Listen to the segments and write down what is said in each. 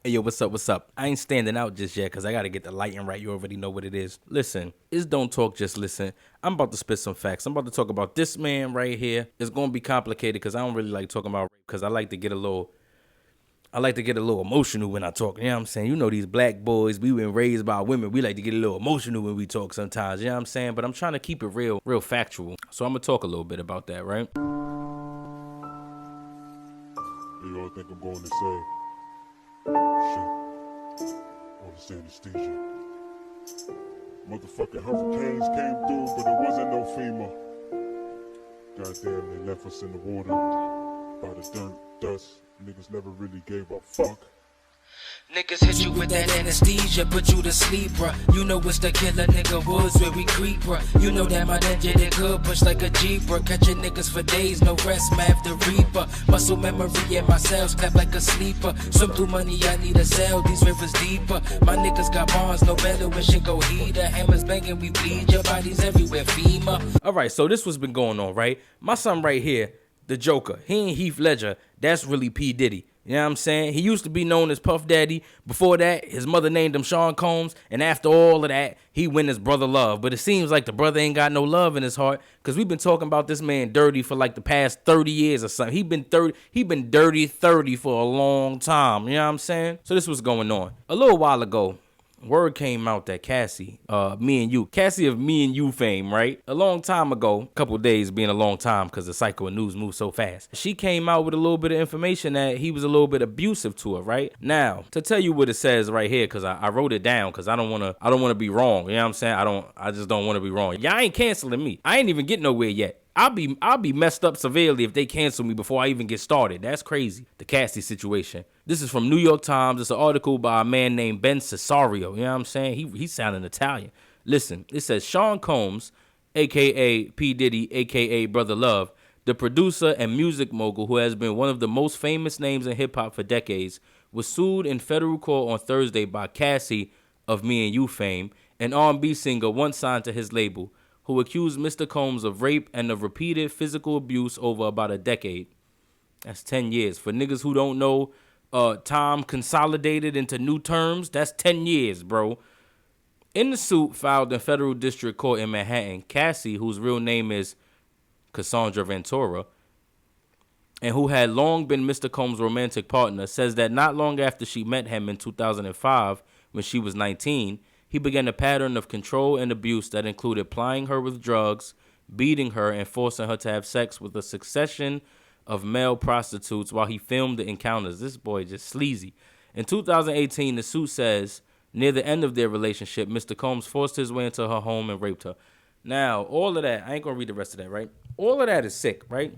Hey, yo, what's up, what's up? I ain't standing out just yet because I got to get the lighting right. You already know what it is. Listen, it's Don't Talk, Just Listen. I'm about to spit some facts. I'm about to talk about this man right here. It's going to be complicated because I don't really like talking about rape because I like to get a little emotional when I talk. You know what I'm saying? You know these black boys, we been raised by women. We like to get a little emotional when we talk sometimes. You know what I'm saying? But I'm trying to keep it real factual. So I'm going to talk a little bit about that, right? You all think I'm going to say? Shit. All this anesthesia. Motherfucking hurricanes came through, but it wasn't no FEMA. Goddamn, they left us in the water by the dirt, dust. Niggas never really gave a fuck. Niggas hit you with that anesthesia, put you to sleep, bruh. You know it's the killer nigga woods where we creep, bruh. You know that my ninja they good, push like a Jeep, bruh. Catching niggas for days, no rest, math the reaper. Muscle memory in my cells, clap like a sleeper. Swim through money, I need a cell, these rivers deeper. My niggas got bonds, no better when shit go heater. Hammers banging, we bleed, your bodies everywhere, FEMA. Alright, so this what's been going on, right? My son right here, the Joker, he ain't Heath Ledger, that's really P. Diddy. You know what I'm saying? He used to be known as Puff Daddy. Before that, his mother named him Sean Combs. And after all of that, he went as Brother Love. But it seems like the brother ain't got no love in his heart because we've been talking about this man dirty for like the past 30 years or something. He been dirty 30 for a long time. You know what I'm saying? So this was going on. A little while ago, word came out that Cassie of Me and You fame, right? A long time ago, a couple days being a long time because the cycle of news moves so fast. She came out with a little bit of information that he was a little bit abusive to her, right? Now, to tell you what it says right here, because I wrote it down because I don't want to be wrong. You know what I'm saying? I just don't want to be wrong. Y'all ain't canceling me. I ain't even get nowhere yet. I'll be messed up severely if they cancel me before I even get started. That's crazy. The Cassie situation. This is from New York Times. It's an article by a man named Ben Cesario. You know what I'm saying? He's sounding Italian. Listen, it says Sean Combs, a.k.a. P. Diddy, a.k.a. Brother Love, the producer and music mogul who has been one of the most famous names in hip-hop for decades, was sued in federal court on Thursday by Cassie of Me and You fame, an R&B singer once signed to his label, who accused Mr. Combs of rape and of repeated physical abuse over about a decade. That's 10 years. For niggas who don't know, time consolidated into new terms, that's 10 years, bro. In the suit filed in federal district court in Manhattan, Cassie, whose real name is Cassandra Ventura, and who had long been Mr. Combs' romantic partner, says that not long after she met him in 2005, when she was 19, he began a pattern of control and abuse that included plying her with drugs, beating her, and forcing her to have sex with a succession of male prostitutes while he filmed the encounters. This boy just sleazy. In 2018, the suit says, near the end of their relationship, Mr. Combs forced his way into her home and raped her. Now, all of that, I ain't going to read the rest of that, right? All of that is sick, right?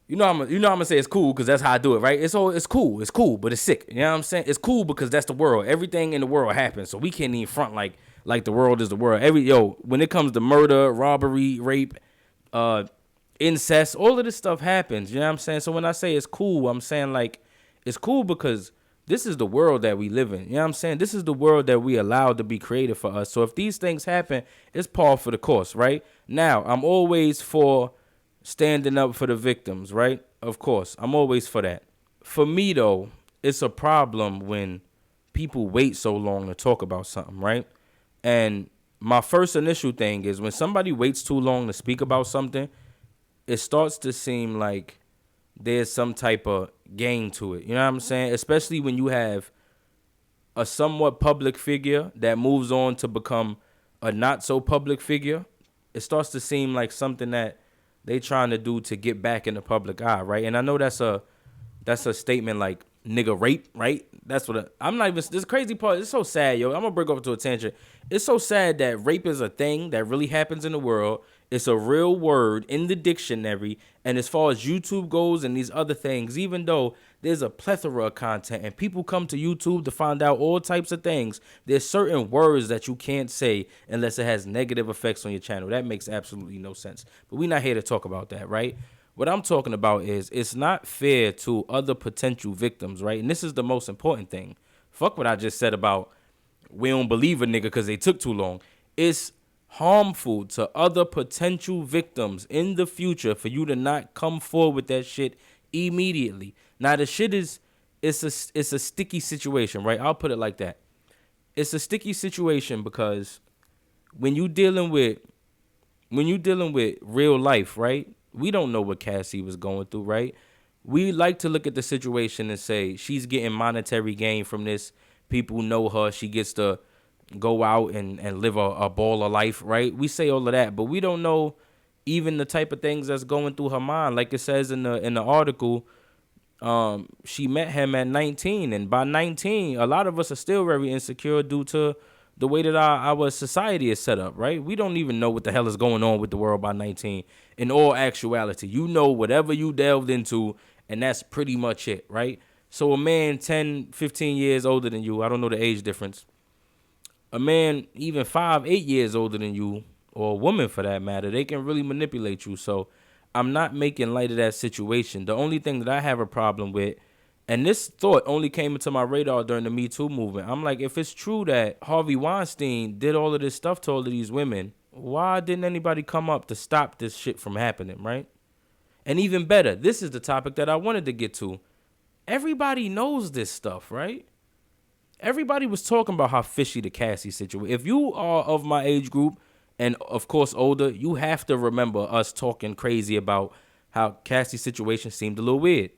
You know I'm gonna say it's cool because that's how I do it, right? It's cool, but it's sick. You know what I'm saying? It's cool because that's the world. Everything in the world happens, so we can't even front like the world is the world. When it comes to murder, robbery, rape, incest, all of this stuff happens. You know what I'm saying? So when I say it's cool, I'm saying like it's cool because this is the world that we live in. You know what I'm saying? This is the world that we allowed to be created for us. So if these things happen, it's par for the course, right? Now, I'm always for standing up for the victims, right? Of course, I'm always for that. For me, though, it's a problem when people wait so long to talk about something, right? And my first initial thing is when somebody waits too long to speak about something, it starts to seem like there's some type of game to it. You know what I'm saying? Especially when you have a somewhat public figure that moves on to become a not so public figure. It starts to seem like something that they trying to do to get back in the public eye, right? And I know that's a statement like nigga rape, right? That's what I'm not even. This crazy part. It's so sad, yo. I'm gonna break over to a tangent. It's so sad that rape is a thing that really happens in the world. It's a real word in the dictionary. And as far as YouTube goes and these other things, even though there's a plethora of content and people come to YouTube to find out all types of things, there's certain words that you can't say unless it has negative effects on your channel. That makes absolutely no sense. But we're not here to talk about that, right? What I'm talking about is it's not fair to other potential victims, right? And this is the most important thing. Fuck what I just said about we don't believe a nigga because they took too long. It's harmful to other potential victims in the future for you to not come forward with that shit immediately. Now, the shit is it's a sticky situation, right? I'll put it like that. It's a sticky situation because when you dealing with real life, right? We don't know what Cassie was going through, right? We like to look at the situation and say she's getting monetary gain from this. People know her. She gets to go out and live a baller life, right? We say all of that, but we don't know even the type of things that's going through her mind. Like it says in the article, she met him at 19, and by 19, a lot of us are still very insecure due to the way that our society is set up, right? We don't even know what the hell is going on with the world by 19. In all actuality, you know whatever you delved into, and that's pretty much it, right? So a man 10, 15 years older than you, I don't know the age difference, a man even 5, 8 years older than you, or a woman for that matter, they can really manipulate you. So I'm not making light of that situation. The only thing that I have a problem with, and this thought only came into my radar during the Me Too movement, I'm like, if it's true that Harvey Weinstein did all of this stuff to all of these women, why didn't anybody come up to stop this shit from happening, right? And even better, this is the topic that I wanted to get to. Everybody knows this stuff, right? Everybody was talking about how fishy the Cassie situation. If you are of my age group, and of course older, you have to remember us talking crazy about how Cassie's situation seemed a little weird.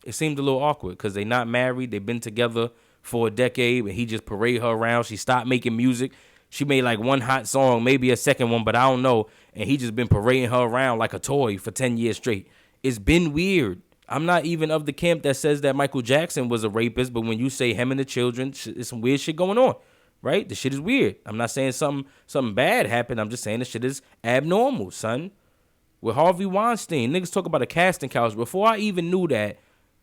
It seemed a little awkward because they not married. They've been together for a decade, and he just parade her around. She stopped making music. She made like one hot song, maybe a second one, but I don't know. And he just been parading her around like a toy for 10 years straight. It's been weird. I'm not even of the camp that says that Michael Jackson was a rapist, but when you say him and the children, it's some weird shit going on, right? The shit is weird. I'm not saying something bad happened. I'm just saying the shit is abnormal, son. With Harvey Weinstein, niggas talk about a casting couch. Before I even knew that,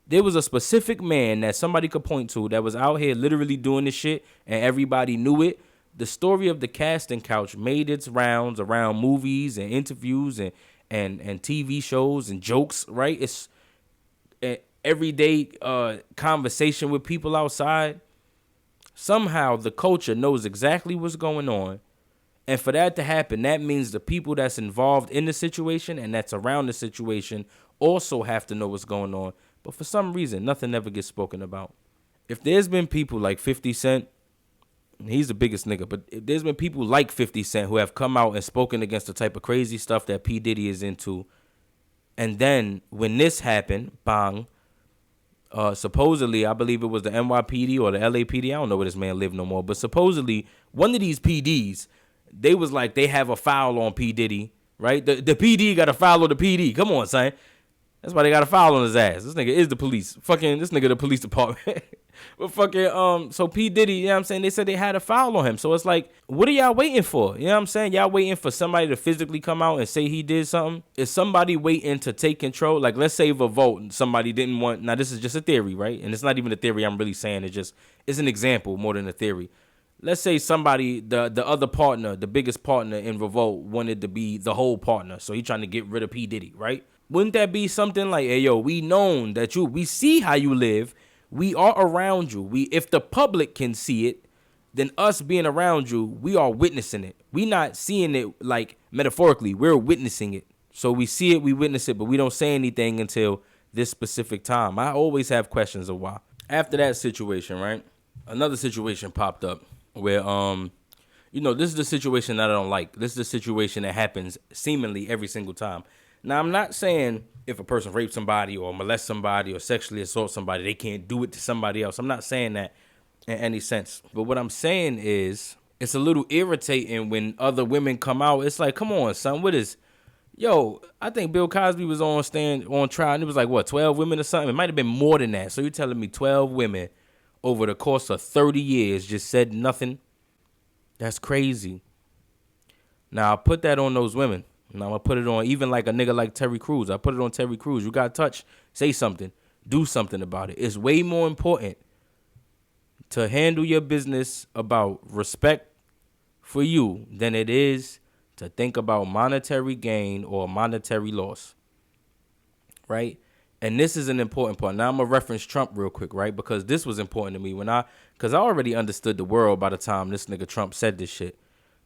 there was a specific man that somebody could point to that was out here literally doing this shit, and everybody knew it. The story of the casting couch made its rounds around movies and interviews and TV shows and jokes, right? It's an everyday conversation with people outside. Somehow the culture knows exactly what's going on. And for that to happen, that means the people that's involved in the situation and that's around the situation also have to know what's going on. But for some reason, nothing ever gets spoken about. If there's been people like 50 Cent, he's the biggest nigga, but if there's been people like 50 Cent who have come out and spoken against the type of crazy stuff that P. Diddy is into, and then when this happened, bang, supposedly, I believe it was the NYPD or the LAPD, I don't know where this man lived no more, but supposedly one of these PDs, they was like, they have a file on P. Diddy, right? The PD got a file on the PD. Come on, son. That's why they got a file on his ass. This nigga is the police. Fucking, this nigga the police department. But fucking, so P. Diddy, you know what I'm saying? They said they had a file on him. So it's like, what are y'all waiting for? You know what I'm saying? Y'all waiting for somebody to physically come out and say he did something? Is somebody waiting to take control? Like, let's say if a vote and somebody didn't want, now this is just a theory, right? And it's not even a theory I'm really saying. It's an example more than a theory. Let's say somebody, the other partner, the biggest partner in revolt wanted to be the whole partner. So he trying to get rid of P. Diddy, right? Wouldn't that be something like, hey, yo, we known that we see how you live. We are around you. If the public can see it, then us being around you, we are witnessing it. We not seeing it like metaphorically. We're witnessing it. So we see it, we witness it, but we don't say anything until this specific time. I always have questions of why. After that situation, right, another situation popped up where, this is the situation that I don't like. This is the situation that happens seemingly every single time. Now, I'm not saying if a person rapes somebody or molests somebody or sexually assaults somebody, they can't do it to somebody else. I'm not saying that in any sense. But what I'm saying is it's a little irritating when other women come out. It's like, come on, son, what is... Yo, I think Bill Cosby was on trial, and it was like, what, 12 women or something? It might have been more than that. So you're telling me 12 women over the course of 30 years just said nothing? That's crazy. Now, I put that on those women. And I'm going to put it on even like a nigga like Terry Crews. I put it on Terry Crews. You got touched. Say something. Do something about it. It's way more important to handle your business about respect for you than it is to think about monetary gain or monetary loss. Right? And this is an important part. Now I'm going to reference Trump real quick, right? Because this was important to me because I already understood the world by the time this nigga Trump said this shit.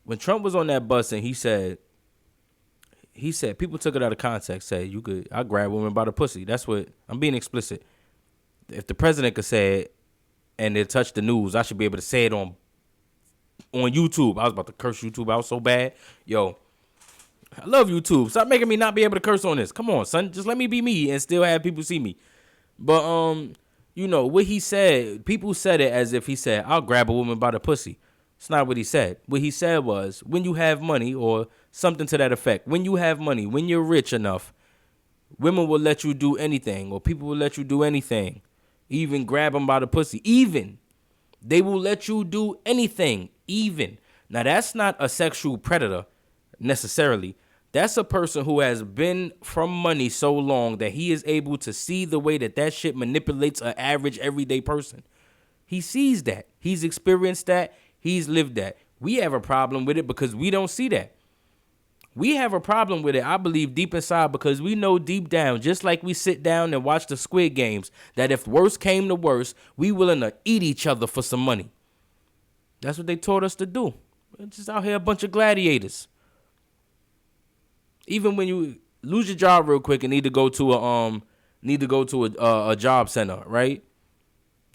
When Trump was on that bus and he said, people took it out of context, said, I grab women by the pussy. That's what, I'm being explicit. if the president could say it and it touched the news, I should be able to say it on YouTube. I was about to curse YouTube out so bad. Yo, I love YouTube. Stop making me not be able to curse on this. Come on, son. Just let me be me and still have people see me. But, you know, what he said, people said it as if he said, I'll grab a woman by the pussy. It's not what he said. What he said was, when you have money, or something to that effect, when you have money, when you're rich enough, women will let you do anything, or people will let you do anything. Even grab them by the pussy. Even. They will let you do anything. Even. Now, that's not a sexual predator, necessarily. That's a person who has been from money so long that he is able to see the way that shit manipulates an average everyday person. He sees that. He's experienced that. He's lived that. We have a problem with it because we don't see that. We have a problem with it, I believe, deep inside, because we know deep down, just like we sit down and watch the Squid Games, that if worse came to worse, we willing to eat each other for some money. That's what they taught us to do. We're just out here a bunch of gladiators. Even when you lose your job real quick and need to go to a job center, right?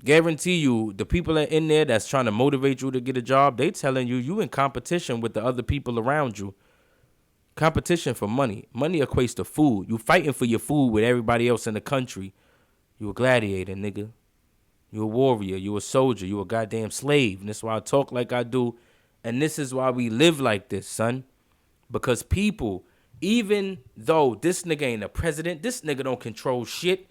Guarantee you, the people in there that's trying to motivate you to get a job, they telling you in competition with the other people around you. Competition for money. Money equates to food. You fighting for your food with everybody else in the country. You a gladiator, nigga. You a warrior. You a soldier. You a goddamn slave. And that's why I talk like I do. And this is why we live like this, son. Because people, even though this nigga ain't a president, this nigga don't control shit.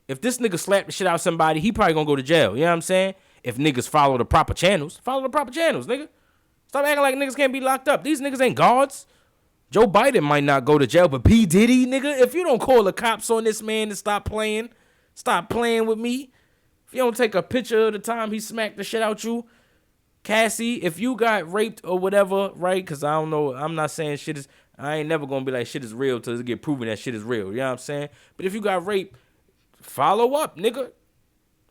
If this nigga slap the shit out of somebody, he probably gonna go to jail. You know what I'm saying? If niggas follow the proper channels, nigga. Stop acting like niggas can't be locked up. These niggas ain't guards. Joe Biden might not go to jail, but P. Diddy, nigga, if you don't call the cops on this man and stop playing with me, if you don't take a picture of the time he smacked the shit out you, Cassie, if you got raped or whatever, right? Because I don't know, I'm not saying shit is, I ain't never going to be like shit is real till it get proven that shit is real, you know what I'm saying? But if you got raped, follow up, nigga.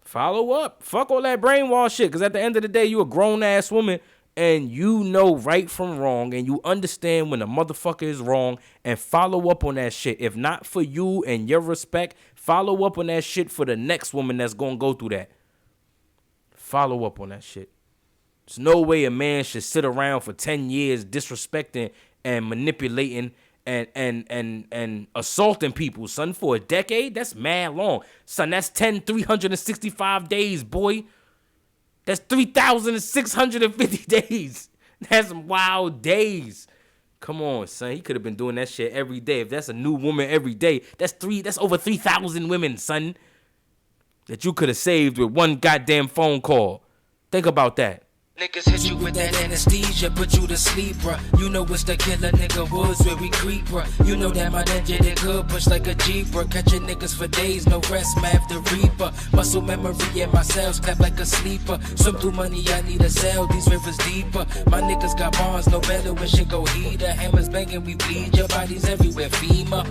Follow up. Fuck all that brainwash shit, because at the end of the day, you a grown-ass woman, and you know right from wrong, and you understand when a motherfucker is wrong, and follow up on that shit. If not for you and your respect, follow up on that shit for the next woman that's going to go through that. Follow up on that shit. There's no way a man should sit around for 10 years disrespecting and manipulating and assaulting people, son, for a decade. That's mad long. Son, that's 365 days, boy. That's 3,650 days. That's wild days. Come on, son. He could have been doing that shit every day. If that's a new woman every day, that's over 3,000 women, son, that you could have saved with one goddamn phone call. Think about that. Niggas hit you with that anesthesia, put you to sleep, bruh. You know it's the killer nigga woods where we creep, bruh. You know that my ninja did good, push like a Jeep, bruh. Catching niggas for days, no rest, math the reaper. Muscle memory in my cells, clap like a sleeper. Swim through money, I need a cell, these rivers deeper. My niggas got bonds, no better when shit go heater. Hammers banging, we bleed, your bodies everywhere, FEMA.